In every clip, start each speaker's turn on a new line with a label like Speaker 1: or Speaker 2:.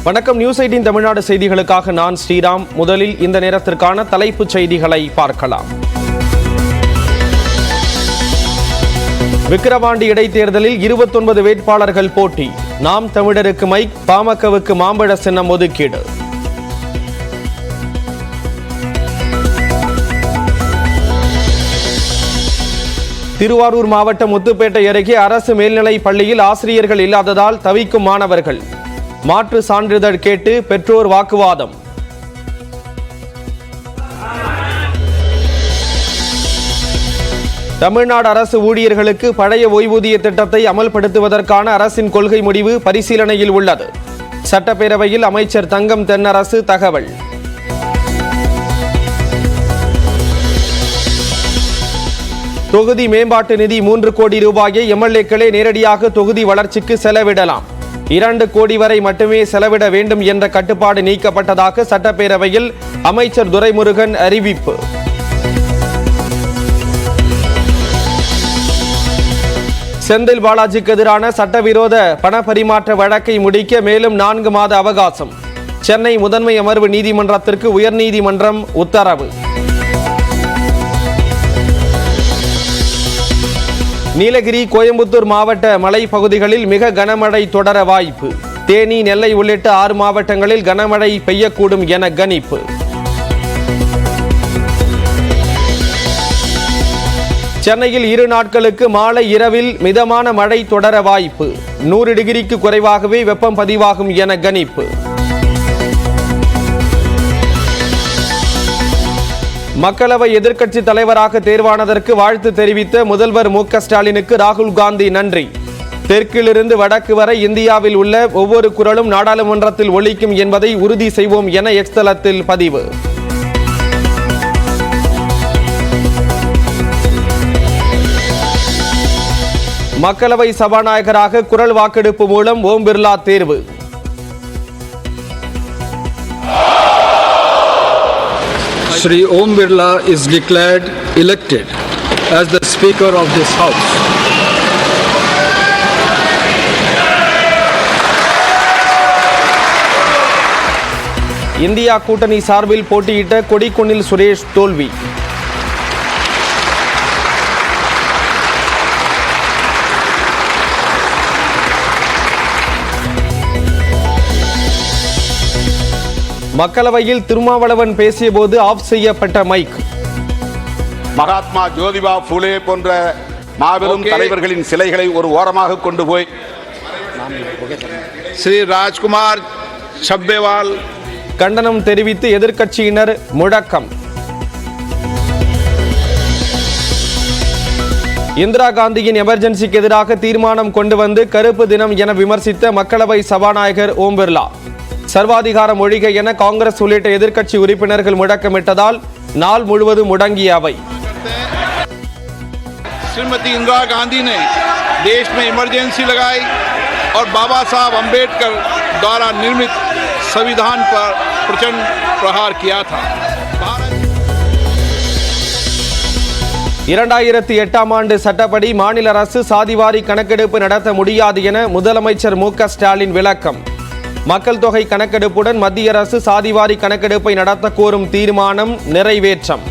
Speaker 1: வணக்கம். நியூஸ் 18 தமிழ்நாடு செய்திகளுக்காக நான் ஸ்ரீராம். முதலில் இந்த நேரத்திற்கான தலைப்புச் செய்திகளை பார்க்கலாம். விக்கிரவாண்டி இடைத்தேர்தலில் 29 வேட்பாளர்கள் போட்டி. நாம் தமிழருக்கு மைக், பாமகவுக்கு மாம்பழ சின்னம் ஒதுக்கீடு. திருவாரூர் மாவட்டம் முத்துப்பேட்டை அருகே அரசு மேல்நிலைப் பள்ளியில் ஆசிரியர்கள் இல்லாததால் தவிக்கும் மாணவர்கள். மாற்று சான்றிதழ் கேட்டு பெற்றோர் வாக்குவாதம். தமிழ்நாடு அரசு ஊழியர்களுக்கு பழைய ஓய்வூதிய திட்டத்தை அமல்படுத்துவதற்கான அரசின் கொள்கை முடிவு பரிசீலனையில் உள்ளது. சட்டப்பேரவையில் அமைச்சர் தங்கம் தென்னரசு தகவல். தொகுதி மேம்பாட்டு நிதி 3 கோடி ரூபாயை எம்எல்ஏக்களே நேரடியாக தொகுதி வளர்ச்சிக்கு செலவிடலாம். 2 கோடி வரை மட்டுமே செலவிட வேண்டும் என்ற கட்டுப்பாடு நீக்கப்பட்டதாக சட்டப்பேரவையில் அமைச்சர் துரைமுருகன் அறிவிப்பு. செந்தில் பாலாஜிக்கு எதிரான சட்டவிரோத பணப்பரிமாற்ற வழக்கை முடிக்க மேலும் 4 மாத அவகாசம். சென்னை முதன்மை அமர்வு நீதிமன்றத்திற்கு உயர்நீதிமன்றம் உத்தரவு. நீலகிரி, கோயம்புத்தூர் மாவட்ட மலைப்பகுதிகளில் மிக கனமழை தொடர வாய்ப்பு. தேனி, நெல்லை உள்ளிட்ட 6 மாவட்டங்களில் கனமழை பெய்யக்கூடும் என கணிப்பு. சென்னையில் 2 நாட்களுக்கு மாலை இரவில் மிதமான மழை தொடர வாய்ப்பு. 100 டிகிரிக்கு குறைவாகவே வெப்பம் பதிவாகும் என கணிப்பு. மக்களவை எதிர்க்கட்சி தலைவராக தேர்வானதற்கு வாழ்த்து தெரிவித்த முதல்வர் மு.க. ஸ்டாலினுக்கு ராகுல் காந்தி நன்றி. தெற்கிலிருந்து வடக்கு வரை இந்தியாவில் உள்ள ஒவ்வொரு குரலும் நாடாளுமன்றத்தில் ஒலிக்கும் என்பதை உறுதி செய்வோம் என எக்ஸ் தளத்தில் பதிவு. மக்களவை சபாநாயகராக குரல் வாக்கெடுப்பு மூலம் ஓம் பிர்லா தேர்வு.
Speaker 2: Shri Om Birla is declared elected as the Speaker of this House.
Speaker 1: India கூட்டணி சார்பில் போட்டியிட்ட கொடிக்குன்னில் சுரேஷ் தோல்வி. மக்களவையில் திருமாவளவன் பேசிய போது ஆஃப் செய்யப்பட்ட மைக்.
Speaker 3: மகாத்மா ஜோதிபா பூலே போன்ற மாபெரும் தலைவர்களின் சிலைகளை ஒரு ஓரமாக கொண்டு போய் ஸ்ரீ ராஜ்குமார் சப்பேவால்
Speaker 1: கண்டனம் தெரிவித்து எதிர்க்கட்சியினர் முழக்கம். இந்திரா காந்தியின் எமர்ஜென்சிக்கு எதிராக தீர்மானம் கொண்டு வந்து கருப்பு தினம் என விமர்சித்த மக்களவை சபாநாயகர் ஓம் பிர்லா. சர்வாதிகாரம் ஒழிக என காங்கிரஸ் உள்ளிட்ட எதிர்க்கட்சி உறுப்பினர்கள் முழக்கமிட்டதால் நாள் முழுவதும் முடங்கிய அவை.
Speaker 3: श्रीमती इंदिरा गांधी ने देश में इमरजेंसी लगाई और बाबा साहब अंबेडकर द्वारा निर्मित संविधान पर प्रचंड प्रहार किया था.
Speaker 1: 2008 ஆண்டு சட்டப்படி மாநில அரசு சாதிவாரி கணக்கெடுப்பு நடத்த முடியாது என முதலமைச்சர் மு.க. ஸ்டாலின் விளக்கம். மக்கள் தொகை கணக்கெடுப்புடன் மத்திய அரசு சாதிவாரி கணக்கெடுப்பை நடத்த கோரும் தீர்மானம் நிறைவேற்றம்.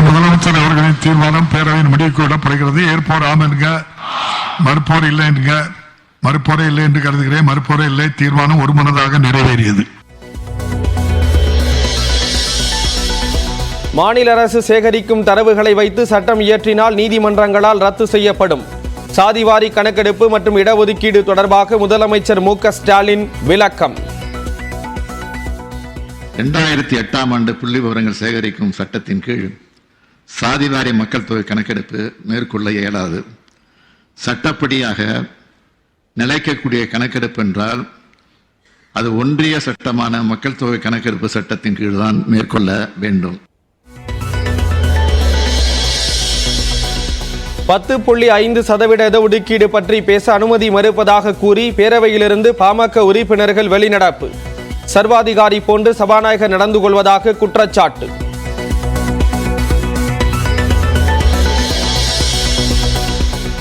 Speaker 4: முதலமைச்சர் அவர்களின் தீர்மானம் பேரவையின் முடிவுக்கு விடப்படுகிறது. ஏற்போர் ஆம் என்க, மறுப்போர் இல்லை என்க. மறுப்போரே இல்லை என்று கருதுகிறேன். மறுப்போரே இல்லை. தீர்மானம் ஒருமனதாக நிறைவேறியது.
Speaker 1: மாநில அரசு சேகரிக்கும் தரவுகளை வைத்து சட்டம் இயற்றினால் நீதிமன்றங்களால் ரத்து செய்யப்படும். சாதிவாரி கணக்கெடுப்பு மற்றும் இடஒதுக்கீடு தொடர்பாக முதலமைச்சர் மு.க. ஸ்டாலின் விளக்கம்.
Speaker 5: 2008 ஆண்டு புள்ளி விவரங்கள் சேகரிக்கும் சட்டத்தின் கீழ் சாதிவாரி மக்கள் தொகை கணக்கெடுப்பு மேற்கொள்ள இயலாது. சட்டப்படியாக நிலைக்கக்கூடிய கணக்கெடுப்பு என்றால் அது ஒன்றிய சட்டமான மக்கள் தொகை கணக்கெடுப்பு சட்டத்தின் கீழ் தான் மேற்கொள்ள வேண்டும்.
Speaker 1: 10.5% இடஒதுக்கீடு பற்றி பேச அனுமதி மறுப்பதாக கூறி பேரவையிலிருந்து பாமக உறுப்பினர்கள் வெளிநடப்பு. சர்வாதிகாரி போன்று சபாநாயகர் நடந்து கொள்வதாக குற்றச்சாட்டு.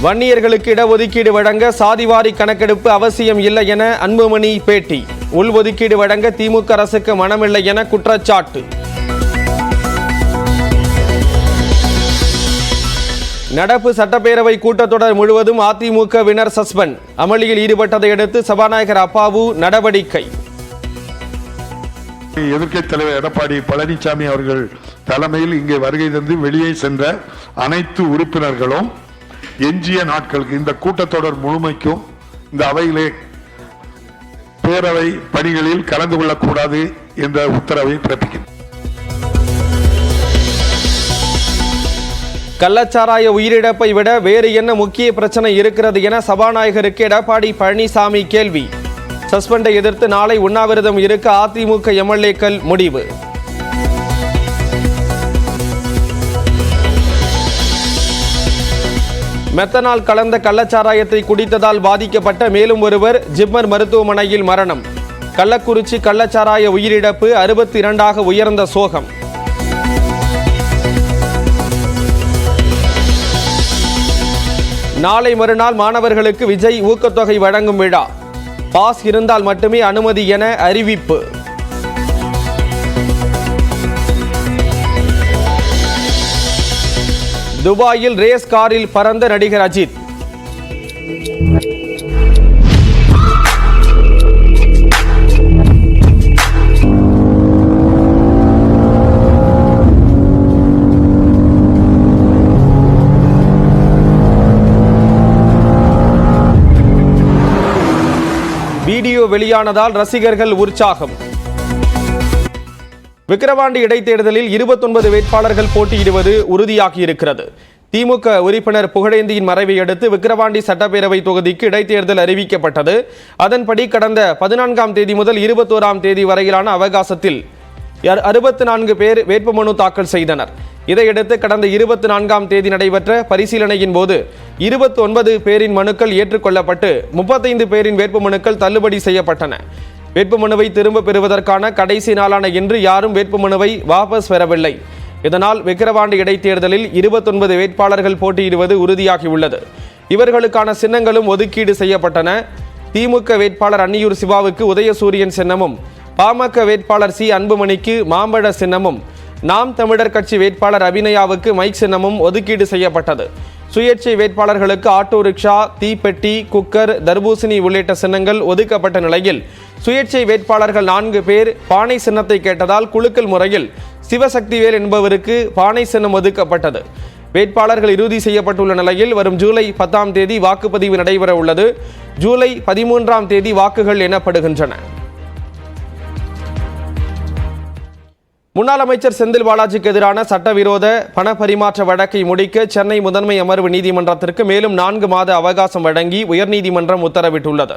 Speaker 1: வன்னியர்களுக்கு இடஒதுக்கீடு வழங்க சாதிவாரி கணக்கெடுப்பு அவசியம் இல்லை என அன்புமணி பேட்டி. உள்ஒதுக்கீடு வழங்க திமுக அரசுக்கு மனமில்லை என குற்றச்சாட்டு. நடப்பு சட்டப்பேரவை கூட்டத்தொடர் முழுவதும் அதிமுகவினர் சஸ்பெண்ட். அமளியில் ஈடுபட்டதை அடுத்து சபாநாயகர் அப்பாவு நடவடிக்கை.
Speaker 6: எதிர்க்கட்சி தலைவர் எடப்பாடி பழனிசாமி அவர்கள் தலைமையில் இங்கே வருகை தந்து வெளியே சென்ற அனைத்து உறுப்பினர்களும் எஞ்சிய நாட்களுக்கு இந்த கூட்டத்தொடர் முழுமைக்கும் இந்த அவையிலே பேரவை பணிகளில் கலந்து கொள்ளக்கூடாது என்ற உத்தரவை பிறப்பிக்கின்றனர்.
Speaker 1: கள்ளச்சாராய உயிரிழப்பை விட வேறு என்ன முக்கிய பிரச்சனை இருக்கிறது என சபாநாயகருக்கு எடப்பாடி பழனிசாமி கேள்வி. சஸ்பெண்டை எதிர்த்து நாளை உண்ணாவிரதம் இருக்க அதிமுக எம்எல்ஏக்கள் முடிவு. மெத்தனால் கலந்த கள்ளச்சாராயத்தை குடித்ததால் பாதிக்கப்பட்ட மேலும் ஒருவர் ஜிப்மர் மருத்துவமனையில் மரணம். கள்ளக்குறிச்சி கள்ளச்சாராய உயிரிழப்பு 62ஆக உயர்ந்த சோகம். நாளை மறுநாள் மாணவர்களுக்கு விஜய் ஊக்கத்தொகை வழங்கும் விழா. பாஸ் இருந்தால் மட்டுமே அனுமதி என அறிவிப்பு. துபாயில் ரேஸ் காரில் பறந்த நடிகர் அஜித். வீடியோ வெளியானதால் ரசிகர்கள் உற்சாகம். விக்கிரவாண்டி இடைத்தேர்தலில் 29 வேட்பாளர்கள் போட்டியிடுவது உறுதியாகியிருக்கிறது. திமுக உறுப்பினர் புகழேந்தியின் மறைவை அடுத்து விக்கிரவாண்டி சட்டப்பேரவை தொகுதிக்கு இடைத்தேர்தல் அறிவிக்கப்பட்டது. அதன்படி கடந்த 14ஆம் தேதி முதல் 21ஆம் தேதி வரையிலான அவகாசத்தில் 64 பேர் வேட்புமனு தாக்கல் செய்தனர். இதையடுத்து கடந்த 24ஆம் தேதி நடைபெற்ற பரிசீலனையின் போது 29 பேரின் மனுக்கள் ஏற்றுக்கொள்ளப்பட்டு 35 பேரின் வேட்புமனுக்கள் தள்ளுபடி செய்யப்பட்டன. வேட்புமனுவை திரும்ப பெறுவதற்கான கடைசி நாளான இன்று யாரும் வேட்புமனுவை வாபஸ் பெறவில்லை. இதனால் விக்கிரவாண்டி இடைத்தேர்தலில் 29 வேட்பாளர்கள் போட்டியிடுவது உறுதியாகியுள்ளது. இவர்களுக்கான சின்னங்களும் ஒதுக்கீடு செய்யப்பட்டன. திமுக வேட்பாளர் அன்னியூர் சிவாவுக்கு உதயசூரியன் சின்னமும், பாமக வேட்பாளர் சி அன்புமணிக்கு மாம்பழ சின்னமும், நாம் தமிழர் கட்சி வேட்பாளர் அபிநயாவுக்கு மைக் சின்னமும் ஒதுக்கீடு செய்யப்பட்டது. சுயேட்சை வேட்பாளர்களுக்கு ஆட்டோ ரிக்ஷா, தீப்பெட்டி, குக்கர், தர்பூசணி உள்ளிட்ட சின்னங்கள் ஒதுக்கப்பட்ட நிலையில் சுயேட்சை வேட்பாளர்கள் 4 பேர் பானை சின்னத்தை கேட்டதால் குலுக்கல் முறையில் சிவசக்திவேல் என்பவருக்கு பானை சின்னம் ஒதுக்கப்பட்டது. வேட்பாளர்கள் இறுதி செய்யப்பட்டுள்ள நிலையில் வரும் ஜூலை 10ஆம் தேதி வாக்குப்பதிவு நடைபெற உள்ளது. ஜூலை 13ஆம் தேதி வாக்குகள் எண்ணப்படுகின்றன. முன்னாள் அமைச்சர் செந்தில் பாலாஜிக்கு எதிரான சட்டவிரோத பண பரிமாற்ற வழக்கை முடிக்க சென்னை முதன்மை அமர்வு நீதிமன்றத்திற்கு மேலும் 4 மாத அவகாசம் வழங்கி உயர்நீதிமன்றம் உத்தரவிட்டுள்ளது.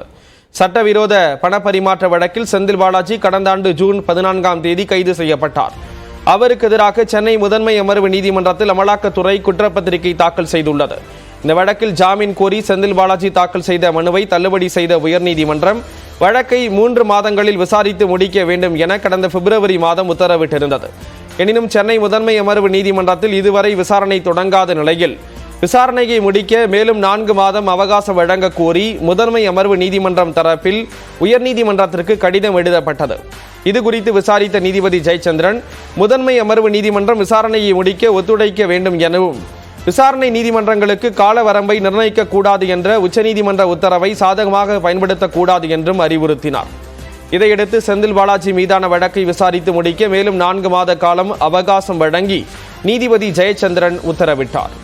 Speaker 1: சட்டவிரோத பண பரிமாற்ற வழக்கில் செந்தில் பாலாஜி கடந்த ஆண்டு ஜூன் 14ஆம் தேதி கைது செய்யப்பட்டார். அவருக்கு எதிராக சென்னை முதன்மை அமர்வு நீதிமன்றத்தில் அமலாக்கத்துறை குற்றப்பத்திரிகை தாக்கல் செய்துள்ளது. இந்த வழக்கில் ஜாமீன் கோரி செந்தில் பாலாஜி தாக்கல் செய்த மனுவை தள்ளுபடி செய்த உயர்நீதிமன்றம் வழக்கை 3 மாதங்களில் விசாரித்து முடிக்க வேண்டும் என கடந்த பிப்ரவரி மாதம் உத்தரவிட்டிருந்தது. எனினும் சென்னை முதன்மை அமர்வு நீதிமன்றத்தில் இதுவரை விசாரணை தொடங்காத நிலையில் விசாரணையை முடிக்க மேலும் 4 மாதம் அவகாசம் வழங்க கோரி முதன்மை அமர்வு நீதிமன்றம் தரப்பில் உயர்நீதிமன்றத்திற்கு கடிதம் எழுதப்பட்டது. இது குறித்து விசாரித்த நீதிபதி ஜெயச்சந்திரன் முதன்மை அமர்வு நீதிமன்றம் விசாரணையை முடிக்க ஒத்துழைக்க வேண்டும் எனவும் விசாரணை நீதிமன்றங்களுக்கு கால வரம்பை நிர்ணயிக்க கூடாது என்ற உச்சநீதிமன்ற உத்தரவை சாதகமாக பயன்படுத்தக்கூடாது என்றும் அறிவுறுத்தினார். இதையடுத்து செந்தில் பாலாஜி மீதான வழக்கை விசாரித்து முடிக்க மேலும் 4 மாத காலம் அவகாசம் வழங்கி நீதிபதி ஜெயச்சந்திரன் உத்தரவிட்டார்.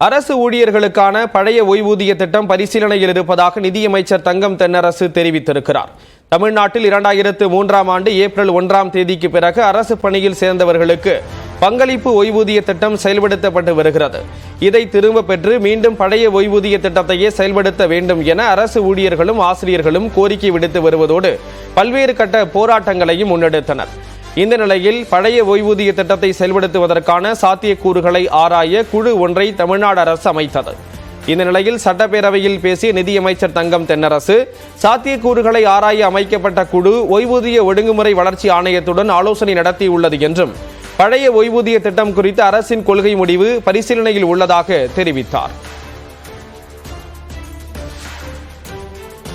Speaker 1: அரசு ஊழியர்களுக்கான பழைய ஓய்வூதிய திட்டம் பரிசீலனையில் இருப்பதாக நிதியமைச்சர் தங்கம் தென்னரசு தெரிவித்திருக்கிறார். தமிழ்நாட்டில் 2003ஆம் ஆண்டு ஏப்ரல் 1ஆம் தேதிக்கு பிறகு அரசு பணியில் சேர்ந்தவர்களுக்கு பங்களிப்பு ஓய்வூதிய திட்டம் செயல்படுத்தப்பட்டு வருகிறது. இதை திரும்ப பெற்று மீண்டும் பழைய ஓய்வூதிய திட்டத்தையே செயல்படுத்த வேண்டும் என அரசு ஊழியர்களும் ஆசிரியர்களும் கோரிக்கை விடுத்து வருவதோடு பல்வேறு கட்ட போராட்டங்களையும் முன்னெடுத்தனர். இந்த நிலையில் பழைய ஓய்வூதிய திட்டத்தை செயல்படுத்துவதற்கான சாத்தியக்கூறுகளை ஆராய குழு ஒன்றை தமிழ்நாடு அரசு அமைத்தது. இந்த நிலையில் சட்டப்பேரவையில் பேசிய நிதியமைச்சர் தங்கம் தென்னரசு, சாத்தியக்கூறுகளை ஆராய அமைக்கப்பட்ட குழு ஓய்வூதிய ஒழுங்குமுறை வளர்ச்சி ஆணையத்துடன் ஆலோசனை நடத்தியுள்ளது என்றும் பழைய ஓய்வூதிய திட்டம் குறித்த அரசின் கொள்கை முடிவு பரிசீலனையில் உள்ளதாக தெரிவித்தார்.